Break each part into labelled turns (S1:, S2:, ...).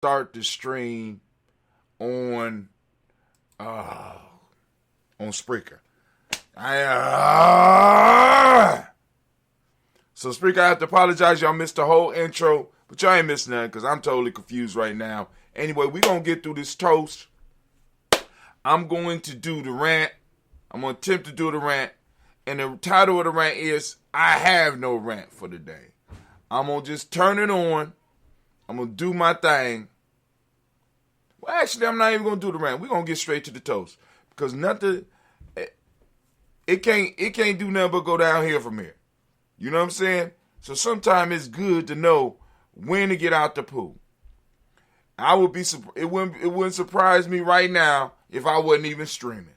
S1: start the stream on Spreaker. So Spreaker, I have to apologize. Y'all missed the whole intro, but y'all ain't missed nothing because I'm totally confused right now. Anyway, we're going to get through this toast. I'm going to do the rant. I'm going to attempt to do the rant. And the title of the rant is, I have no rant for the day. I'm going to just turn it on. I'm going to do my thing. Well, actually, I'm not even going to do the rant. We're going to get straight to the toast. Because nothing, it can't do nothing but go down here from here. You know what I'm saying? So sometimes it's good to know when to get out the pool. It wouldn't surprise me right now if I wasn't even streaming.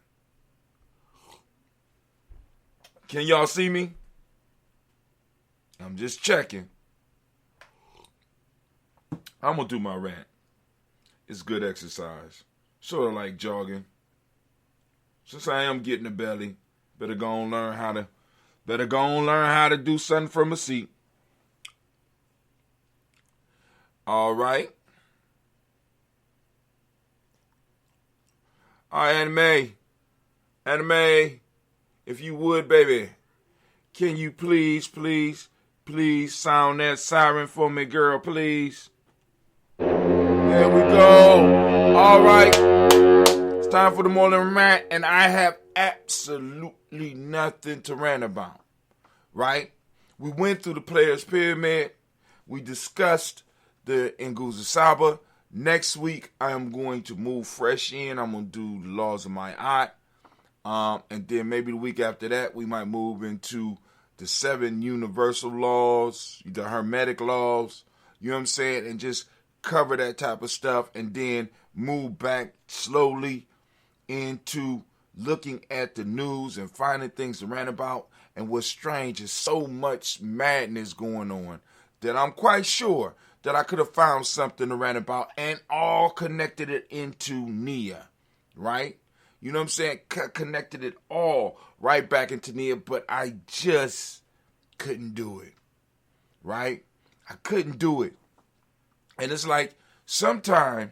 S1: Can y'all see me? I'm just checking. I'm going to do my rant. It's good exercise. Sort of like jogging. Since I am getting a belly, better go and learn how to do something from a seat. All right. All right, Anime, if you would, baby, can you please sound that siren for me, girl, please? There we go. All right. It's time for the morning rant, and I have absolutely nothing to rant about, right? We went through the players' pyramid. We discussed the Nguza Saba. Next week, I am going to move fresh in. I'm going to do the laws of my art. And then maybe the week after that, we might move into the 7 universal laws, the hermetic laws, you know what I'm saying? And just cover that type of stuff and then move back slowly into looking at the news and finding things to rant about. And what's strange is so much madness going on that I'm quite sure that I could have found something to rant about and all connected it into Nia, right? You know what I'm saying? Connected it all right back into Nia, but I just couldn't do it, right? I couldn't do it. And it's like sometimes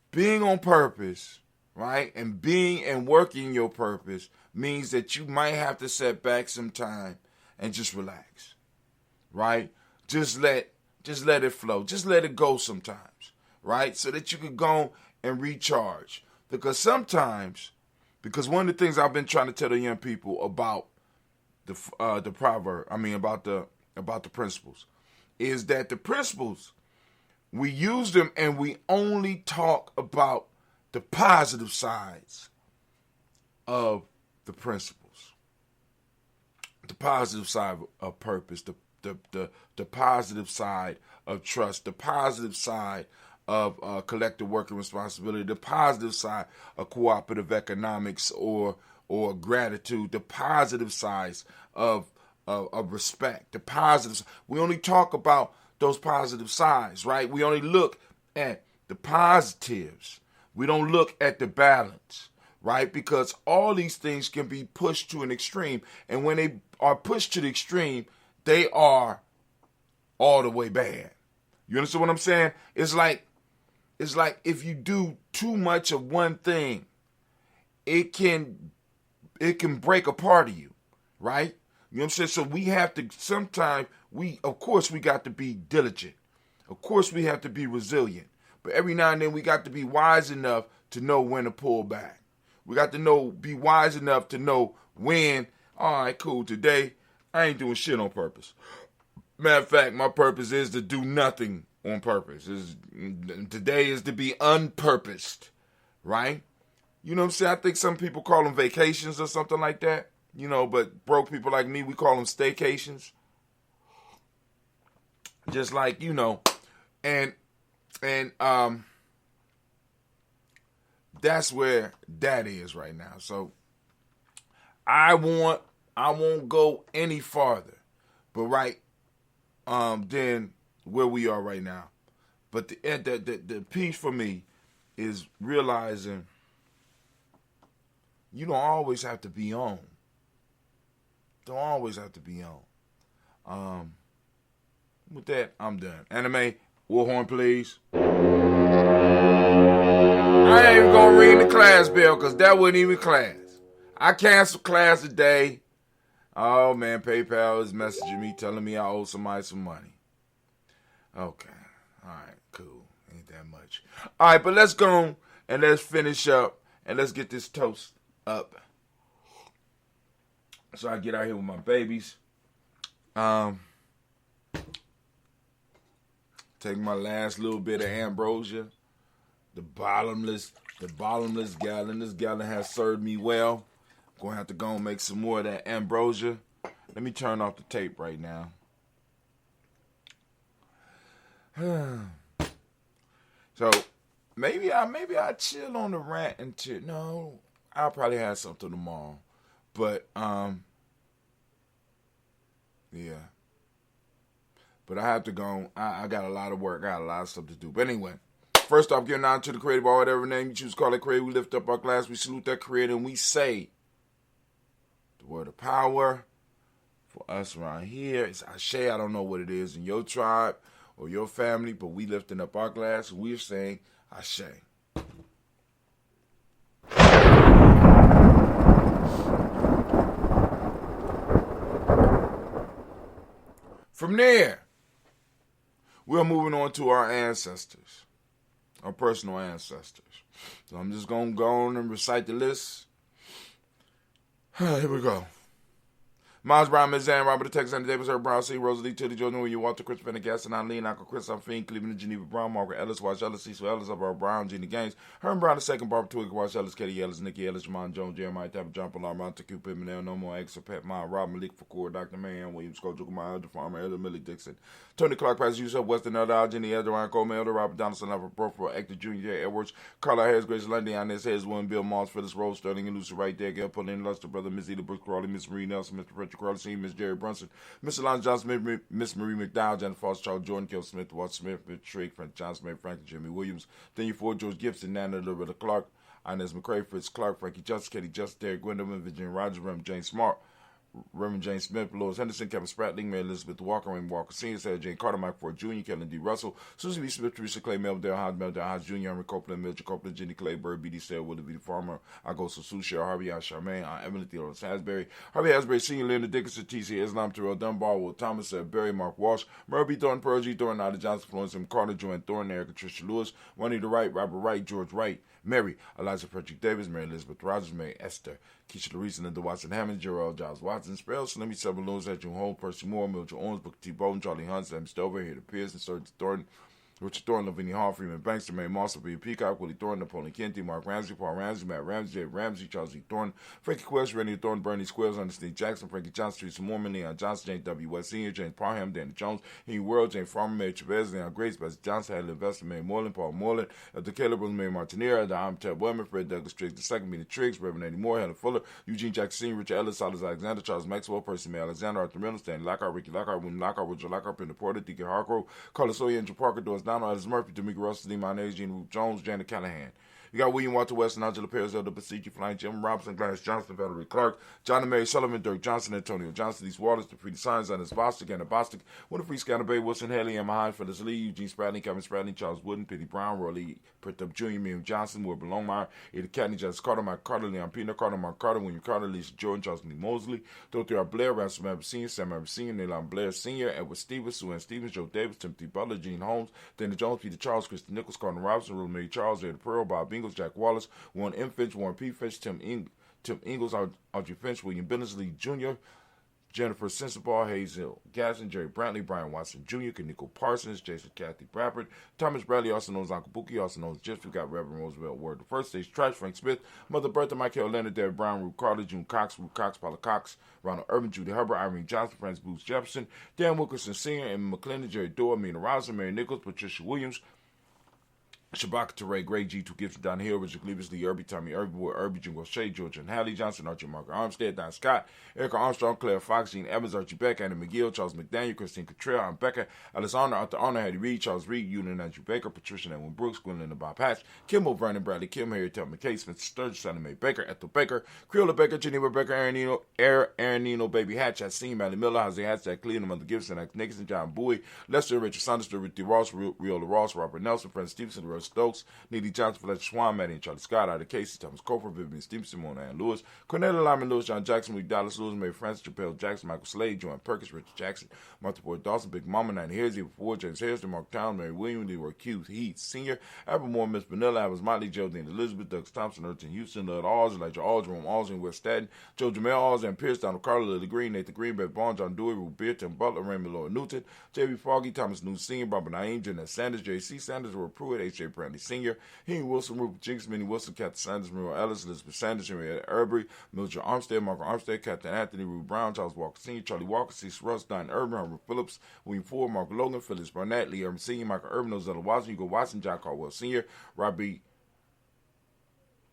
S1: being on purpose, right, and being and working your purpose means that you might have to set back some time and just relax, right? Just let it flow. Just let it go sometimes, right? So that you could go and recharge. Because sometimes, one of the things I've been trying to tell the young people about the proverb, about the principles, is that the principles, we use them and we only talk about the positive sides of the principles. The positive side of purpose, the positive side of trust, the positive side of collective working responsibility, the positive side of cooperative economics or gratitude, the positive sides of respect, the positive. We only talk about those positive sides, right? We only look at the positives. We don't look at the balance, right? Because all these things can be pushed to an extreme, and when they are pushed to the extreme, they are all the way bad. You understand what I'm saying? It's like if you do too much of one thing, it can break a part of you, right? You know what I'm saying? So we have to sometimes of course we got to be diligent. Of course we have to be resilient. But every now and then we got to be wise enough to know when to pull back. We got to be wise enough to know when, all right, cool, today I ain't doing shit on purpose. Matter of fact, my purpose is to do nothing on purpose. Today is to be unpurposed, right? You know what I'm saying? I think some people call them vacations or something like that, but broke people like me, we call them staycations. Just like, and that's where that is right now. So I won't go any farther, but than where we are right now. But the piece for me is realizing you don't always have to be on. Don't always have to be on. With that, I'm done. Anime, Warhorn, please. I ain't even gonna ring the class bell because that wasn't even class. I canceled class today. Oh man, PayPal is messaging me telling me I owe somebody some money. Okay. Alright, cool. Ain't that much. Alright, but let's go and let's finish up and let's get this toast up. So I get out here with my babies. Take my last little bit of ambrosia. The bottomless gallon. This gallon has served me well. I'm gonna have to go and make some more of that ambrosia. Let me turn off the tape right now. So maybe I chill on the rant until no. I'll probably have something tomorrow. But yeah. But I have to go. I got a lot of work. I got a lot of stuff to do. But anyway. First off, giving honor to the creator, or whatever name you choose to call it creator. We lift up our glass, we salute that creator, and we say the word of power for us around here. It's Ashe. I don't know what it is in your tribe or your family, but we lifting up our glass, and we're saying Ashe. From there, we're moving on to our ancestors. Our personal ancestors. So I'm just going to go on and recite the list. Here we go. Miles Brown, Ms. Zan, Robert the Texas, Andy Davis, Herb Brown, C. Rosalie, Tilly, Joe Newell, Walter, Chris Pendergast, and Eileen, Uncle Chris, I'm Fiend, Cleveland, Geneva Brown, Margaret Ellis, Wash Ellis, Cecil Ellis, Upper Brown, Jeannie Gaines, Herb Brown II, Barbara Twig, Wash Ellis, Katie Ellis, Nikki Ellis, Jamon Jones, Jeremiah Tapper, John Pilar, Monte Q, Pimenel, No More Eggs, Pet Ma, Rob Malik, Fakour, Dr. Marianne Williams, Coach Jukumar, Elder Farmer, Elder Millie Dixon, Tony Clark, Pastor Yusuf, Weston, Elder Al, Jenny, Elder Ryan Coleman, Elder Robert Donaldson, Alfred Broford, Actor Jr., Edwards, Carla Harris, Grace Lundy, Inez Hayes, William Bill Moss, Phyllis Rose, Sterling, and Lucy right there, Gail Pauline, Luster, Brother, Miss Eda Brooks Crawley, Miss Marie Nelson, Mr. Frederick Crawley, Senior, Miss Jerry Brunson, Miss Alonzo Johnson, Miss Marie McDowell, Jennifer Foster, Charles Jordan, Kel Smith, Walter Smith, Rich Trigg, Frank Johnson, Mary Franklin, Jimmy Williams, Daniel Ford, George Gibson, Nana Loretta Clark, Inez McCrae, Fritz Clark, Frankie Justice, Katie Justice, Derek Gwendolyn, Virginia Rogers, Reverend James Smart, Reverend James Smith, Lois Henderson, Kevin Spratling, Mary Elizabeth Walker, Raymond Walker Sr., Sarah Jane Carter, Mike Ford Jr., Kellen D. Russell, Susan B. Smith, Teresa Clay, Melville Hodge Jr., Henry Copeland, Mildred Copeland, Jenny Clay, Bird, B.D. Sarah, Willie B. Farmer, Agosto Sue, Cheryl Harvey, Aunt Charmaine, Aunt Emily, Theodore Hasbury, Harvey Hasbury Sr., Linda Dickinson, T.C. Islam, Terrell Dunbar, Will Thomas, Barry, Mark Walsh, Merle B. Thornton, Pearl G. Thornton, Ida Johnson, Florence M. Carter, Joanne Thornton, Erica Tricia Lewis, Juanita Wright, Robert Wright, George Wright, Mary, Eliza Frederick Davis, Mary Elizabeth Rogers, Mary Esther, Keisha Louise, Linda Watson Hammond, Gerald Giles Watson, Spell, Slimmy, Seven Lewis, Edwin Holmes, Percy Moore, Mildred Owens, Booker T. Bowden, Charlie Hunt, Sam Stover, Hader Pearson, Sergeant Thornton, Richard Thornton, Lavinia Hall, Freeman Bankster, Mary Moss, B. Peacock, Willie Thornton, Napoleon Kennedy, Mark Ramsey, Paul Ramsey, Matt Ramsey, Jay Ramsey, Charles E. Thornton, Frankie Quest, Randy Thornton, Bernie Squares, Understand Jackson, Frankie Johnson, Teresa Mormon, Leon Johnson, James W. West Sr., James Parham, Danny Jones, Henry World, James Farmer, Mary Chavez, Leon Grace, Bessie Johnson, Hadley Investor, Mary Moreland, Paul Moreland, Elder Caleb, Mary Martinera, the Ted Wellman, Fred Douglas Triggs II, Mina Triggs, Reverend Eddie Moore, Helen Fuller, Eugene Jackson Sr., Richard Ellis, Silas Alexander, Charles Maxwell, Percy May Alexander, Arthur Miller, Stanley Lockhart, Ricky Lockhart, William Lockhart, Richard Lockhart, Peter Porter, Deacon Hargrove, Carlos Sawyer, Andrew Parker, Doris Donald, Alice Murphy, D'Amico Russell, Lee Mayonnaise, Gene Root Jones, Janet Callahan. You got William Walter Weston, Angela Perez, Elder Basigi, Flying Jim Robinson, Gladys Johnson, Valerie Clark, John and Mary Sullivan, Dirk Johnson, Antonio Johnson, East Waters, the Pretty Signs, Anna Bostic, Anna Bostic, Winifred Scanner Bay, Wilson Haley, Emma Hines, Phyllis Lee, Eugene Spradley, Kevin Spradley, Charles Wooden, Petey Brown, Roy Lee, Pritt Jr., Miriam Johnson, Wilbur Longmire, Ada Catney, Justice Carter, Mike Carter, Leon Pino Carter, Mark Carter, William Carter, Lisa Jordan, Charles Lee Mosley, Dorothy R. Blair, Ransom Abbott Sr., Sam Abbott Sr., Neilon Blair Sr., Edward Stevens, Sue Ann Stevens, Joe Davis, Timothy Butler, Gene Holmes, Dana Jones, Peter Charles, Kristen Nichols, Carter Robinson, Rosemary Charles, Ed Pearl, Bob Ingles, Jack Wallace, Warren M. Finch, Warren P. Finch, Tim Ingles, Audrey Finch, William Billingsley Jr., Jennifer Sensabaugh, Hazel Gasson, Jerry Brantley, Brian Watson Jr., Kaniko Parsons, Jason Kathy Bradford, Thomas Bradley, also known as Uncle Bookie, also known as Jeff. We got Reverend Roosevelt Ward the First, Stage Trash, Frank Smith, Mother Bertha, Michael Leonard, Derek Brown, Ruth Carter, June Cox, Ruth Cox, Paula Cox, Ronald Irvin, Judy Hubbard, Irene Johnson, Francis Booth Jefferson, Dan Wilkerson Sr., Emma McClendon, Jerry Dorr, Mina Rouser, Mary Nichols, Patricia Williams, Shabaka Teray, Gray G2 Gibson, Don Hill, Richard Cleavis, Lee Irby, Tommy Irby, Boy Irby, Jingle Shea, Georgia and Hallie Johnson, Archie Margaret Armstead, Don Scott, Erica Armstrong, Claire Fox, Gene Evans, Archie Beck, Andy McGill, Charles McDaniel, Christine Cottrell, Ann Becker, Alice Honor, Arthur Honor, Hattie Reed, Charles Reed, Ewan Andrew Baker, Patricia Edwin Brooks, Gwendolyn and Bob Hatch, Kimball, Vernon Bradley, Kim, Harry Telman McKay, Spencer Sturgis, Sally Mae Baker, Ethel Baker, Creola Baker, Geneva Baker, Aaron Nino, Baby Hatch, I seen Mally Miller, Jose Hatch, Jack Cleveland, Mother Gibson, Alex Nicholson, John Bowie, Lester, Richard Saunders, Ruthie Ross, Riola Ross, Robert Nelson, Francis Stevenson, Rose Stokes, Neely Johnson, Fletcher Swan, Maddie and Charlie Scott, Ida Casey, Thomas Coper, Vivian Stevenson, Mona Ann Lewis, Cornelia Lyman Lewis, John Jackson, Lee Dallas Lewis, Mary Francis, Chappelle Jackson, Michael Slade, Joanne Perkins, Richard Jackson, Martha Boyd Dawson, Big Mama, Nine Hairs, Eva Ford, James Harrison, Mark Town, Mary Williams, Leroy Hughes, Heath Sr., Albert Moore, Miss Vanilla, Evans Motley, Geraldine Elizabeth, Doug Thompson, Urton Houston, Lud Alls, Elijah Alls, Jerome Alls, and West Staten, Joe Jamel Alls, and Pierce, Donald Carter, Lily Green, Nathan Green, Beth Barnes, John Dewey, Ruth Beer, Tim Butler, Raymond Lloyd Newton, J.B. Foggy, Thomas New Sr., Barbara Naeem, Jeanette Sanders, J.C. Sanders, Roy Pruitt, H.J. Brantley Sr., Henry Wilson, Rupert Jinks, Minnie Wilson, Captain Sanders, Muriel Ellis, Elizabeth Sanders, Henrietta Irby, Mildred Armstead, Margaret Armstead, Captain Anthony, Ruth Brown, Charles Walker Sr., Charlie Walker, Cecil Russ, Don Urban, Herbert Phillips, William Ford, Mark Logan, Phyllis Barnett, Lee Urban Sr., Michael Urban, Ozella Watson, Hugo Watson, John Caldwell Sr.,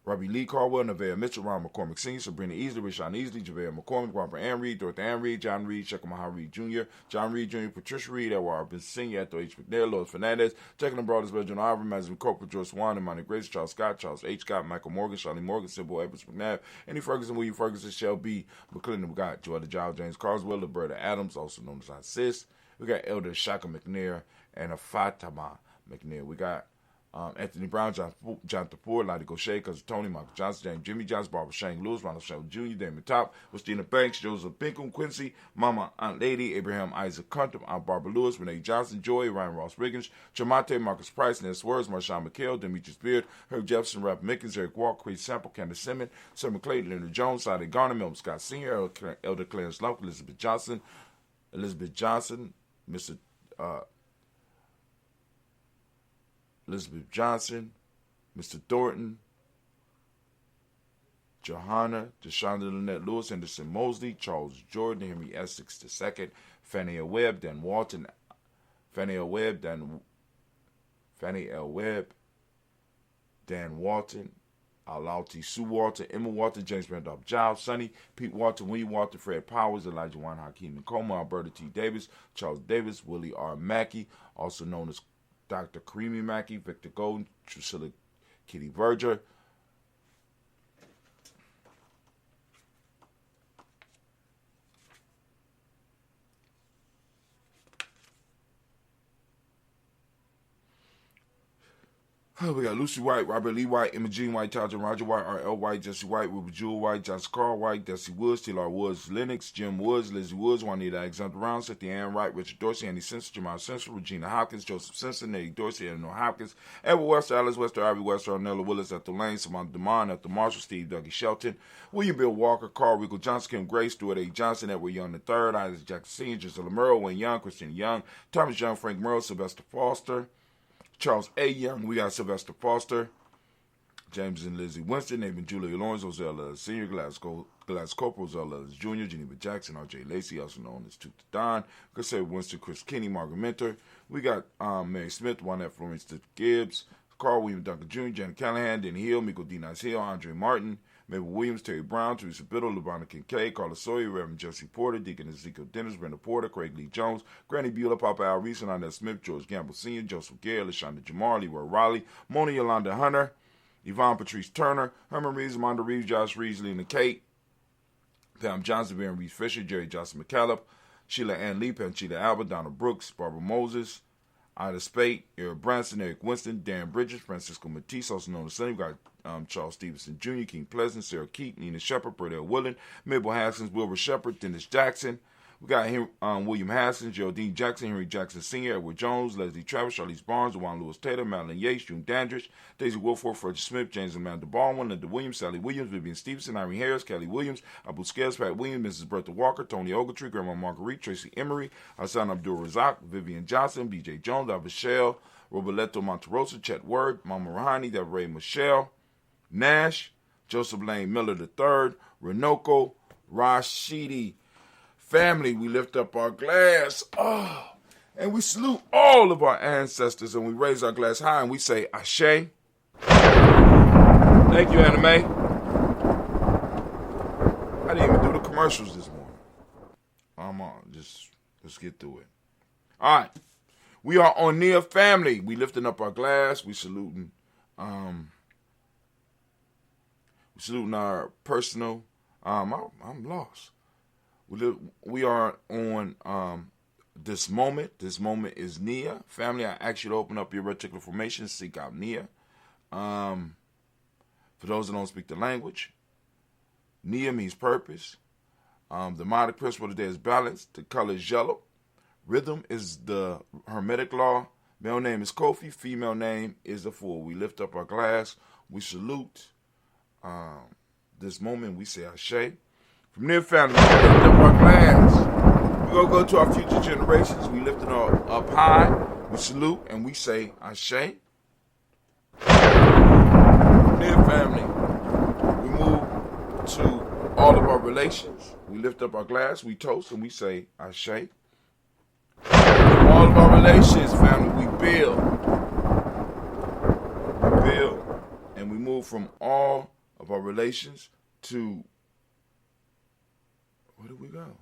S1: Robbie Lee Caldwell, Nevaeh Mitchell, Ron McCormick Sr., Sabrina Easley, Rashawn Easley, JaVale McCormick, Robert Ann Reed, Dorothy Ann Reed, John Reed, Shekamaha Reed Jr., John Reed Jr., Patricia Reed, Edward Arbin Sr., Ethel H. McNair, Lois Fernandez, Jacqueline Brothers, Reginald Ivory, Madison Copeland, George Swan, and Monty Grace, Charles Scott, Charles H. Scott, Michael Morgan, Charlie Morgan, Sybil Evans McNabb, Andy Ferguson, William Ferguson, Shell B. McClendon. We got Joetta Giles, James Carswell, Roberta Adams, also known as Sis. We got Elder Shaka McNair and Fatima McNair. We got Anthony Brown, Jonathan Ford, Lottie Gaucher, Cousin Tony, Michael Johnson, James Jimmy Johnson, Barbara Shane Lewis, Ronald Shell Jr., Damon Top, Christina Banks, Joseph Pinkham, Quincy, Mama Aunt Lady, Abraham Isaac Cuntham, Aunt Barbara Lewis, Renee Johnson, Joy, Ryan Ross Riggins, Tremonte, Marcus Price, Ness Words, Marshawn McHale, Demetrius Beard, Herb Jefferson, Ralph Mickens, Eric Walker, Chris Sample, Candace Simmons, Summer Clayton, Leonard Jones, Sadi Garner, Milton Scott Sr., Elder Clarence Love, Elizabeth Johnson, Mr. Elizabeth Johnson, Mr. Thornton, Johanna, Deshaunda Lynette Lewis, Henderson Mosley, Charles Jordan, Henry Essex II, Fannie L. Webb, Dan Walton, Dan Walton, Alauti Sue Walton, Emma Walton, James Randolph Giles, Sonny, Pete Walton, William Walton, Fred Powers, Elijah Juan Hakeem Nicoma, Alberta T. Davis, Charles Davis, Willie R. Mackey, also known as Dr. Creamy Mackey, Victor Golden, Drusilla Kitty Berger. We got Lucy White, Robert Lee White, Emma Jean White, Tajin Roger White, R.L. White, Jesse White, Ruby Jewel White, Josh Carl White, Desi Woods, T.L.R. Woods, Lennox, Jim Woods, Lizzie Woods, Juanita Alexander Brown, Cynthia Ann Wright, Richard Dorsey, Andy Simpson, Jamal Simpson, Regina Hopkins, Joseph Simpson, Eddie Dorsey, Eleanor Hopkins, Edward Wester, Alice Wester, Ivy Wester, Arnella Willis, Ethel Lane, Samantha DeMond, Ethel Marshall, Steve Dougie Shelton, William Bill Walker, Carl Rico Johnson, Kim Gray, Stuart A. Johnson, Edward Young III, Isaac Jackson Sr., Gisela Murrow, Wayne Young, Christine Young, Thomas Young, Frank Murrow, Sylvester Foster, Charles A. Young, we got Sylvester Foster, James and Lizzie Winston, Nathan Julia Lawrence, Ozella Sr., Glass Corporal, Ozella Jr., Geneva Jackson, R.J. Lacey, also known as Tooth Don, Cassandra Winston, Chris Kinney, Margaret Mentor. We got Mary Smith, Juanette Florence Gibbs, Carl William Duncan Jr., Janet Callahan, Denny Hill, Miko D. Nice Hill, Andre Martin, Mabel Williams, Terry Brown, Teresa Biddle, LeBron Kincaid, Carla Sawyer, Reverend Jesse Porter, Deacon Ezekiel Dennis, Brenda Porter, Craig Lee Jones, Granny Beulah, Papa Al Reese, Annette Smith, George Gamble Sr., Joseph Gare, LaShonda Jamar, Leroy Raleigh, Mona Yolanda Hunter, Yvonne Patrice Turner, Herman Reeves, Amanda Reeves, Josh Reeves, Lena Kate, Pam Johnson, Baron Reeves Fisher, Jerry Johnson McCallum, Sheila Ann Lee, Panchita Alba, Donna Brooks, Barbara Moses, Ida Spate, Eric Branson, Eric Winston, Darren Bridges, Francisco Matisse, also known as Sonny. We got Charles Stevenson Jr., King Pleasant, Sarah Keat, Nina Shepard, Burdell Willen, Mabel Haskins, Wilbur Shepard, Dennis Jackson. We got William Haskins, Geraldine Jackson, Henry Jackson Sr., Edward Jones, Leslie Travis, Charlize Barnes, Juan Lewis Taylor, Madeline Yates, June Dandridge, Daisy Wilford, Frederick Smith, James Amanda Baldwin, Linda Williams, Sally Williams, Vivian Stevenson, Irene Harris, Kelly Williams, Abu Scales, Pat Williams, Mrs. Bertha Walker, Tony Ogletree, Grandma Marguerite, Tracy Emery, Hassan Abdul Razak, Vivian Johnson, B.J. Jones, Michelle, Roberto Monterosa, Chet Word, Mama Rahani, Ray Michelle, Nash, Joseph Lane Miller III, Renoko, Rashidi. Family, we lift up our glass. Oh, And we salute all of our ancestors, and we raise our glass high, and we say, Ashe. Thank you, Anime. I didn't even do the commercials this morning. I'm on. Let's get through it. All right. We are on Near Family. We lifting up our glass. We saluting. We saluting our personal. I'm lost. We are on this moment. This moment is Nia. Family, I ask you to open up your reticular formation. Seek out Nia. For those that don't speak the language, Nia means purpose. The demonic principle today is balance. The color is yellow. Rhythm is the Hermetic law. Male name is Kofi. Female name is the Fool. We lift up our glass. We salute this moment. We say Ashe. From Near Family, we lift up our glass. We're going to go to our future generations. We lift it up high. We salute and we say Ashe. From Near Family, we move to all of our relations. We lift up our glass. We toast and we say Ashe. All of our relations, family, we build. We build. And we move from all of our relations to, where do we go?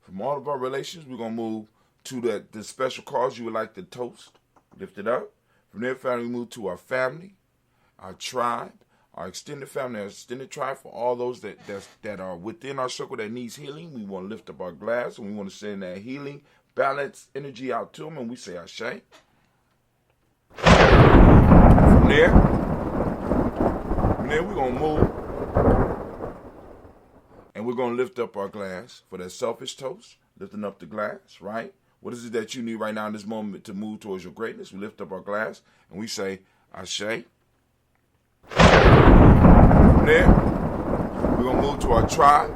S1: From all of our relations, we're going to move to the special cause you would like to toast. Lift it up. From there, family, we move to our family, our tribe, our extended family, our extended tribe. For all those that are within our circle that needs healing, we want to lift up our glass and we want to send that healing balance energy out to them, and we say Ashe. From there, we're going to move, and we're going to lift up our glass for that selfish toast, lifting up the glass, right? What is it that you need right now in this moment to move towards your greatness? We lift up our glass, and we say Ashe. From there, we're going to move to our tribe.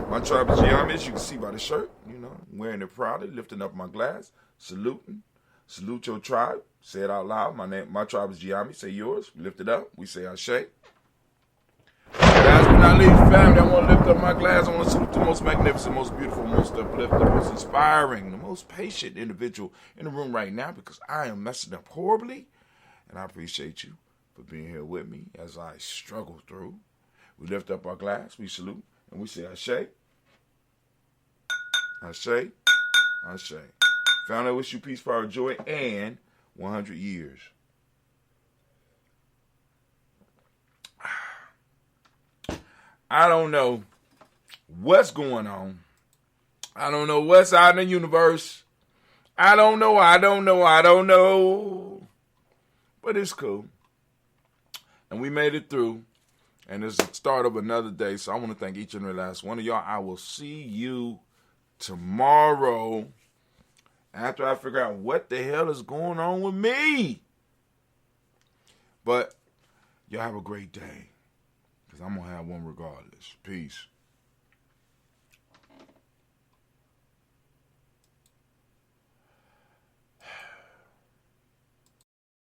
S1: My tribe is Gye-Nyame, as you can see by the shirt, I'm wearing it proudly, lifting up my glass, saluting. Salute your tribe. Say it out loud. My tribe is Gye-Nyame. Say yours. We lift it up. We say Ashe. Last but not least, family, I want to lift up my glass. I want to salute the most magnificent, most beautiful, most uplifting, most inspiring, the most patient individual in the room right now, because I am messing up horribly, and I appreciate you for being here with me as I struggle through. We lift up our glass. We salute, and we say Ashe. Ashe, Ashe. Family, I wish you peace, power, joy, and 100 years. I don't know what's going on. I don't know what's out in the universe. I don't know. But it's cool. And we made it through. And it's the start of another day. So I want to thank each and every last one of y'all. I will see you tomorrow, after I figure out what the hell is going on with me. But y'all have a great day, because I'm going to have one regardless. Peace.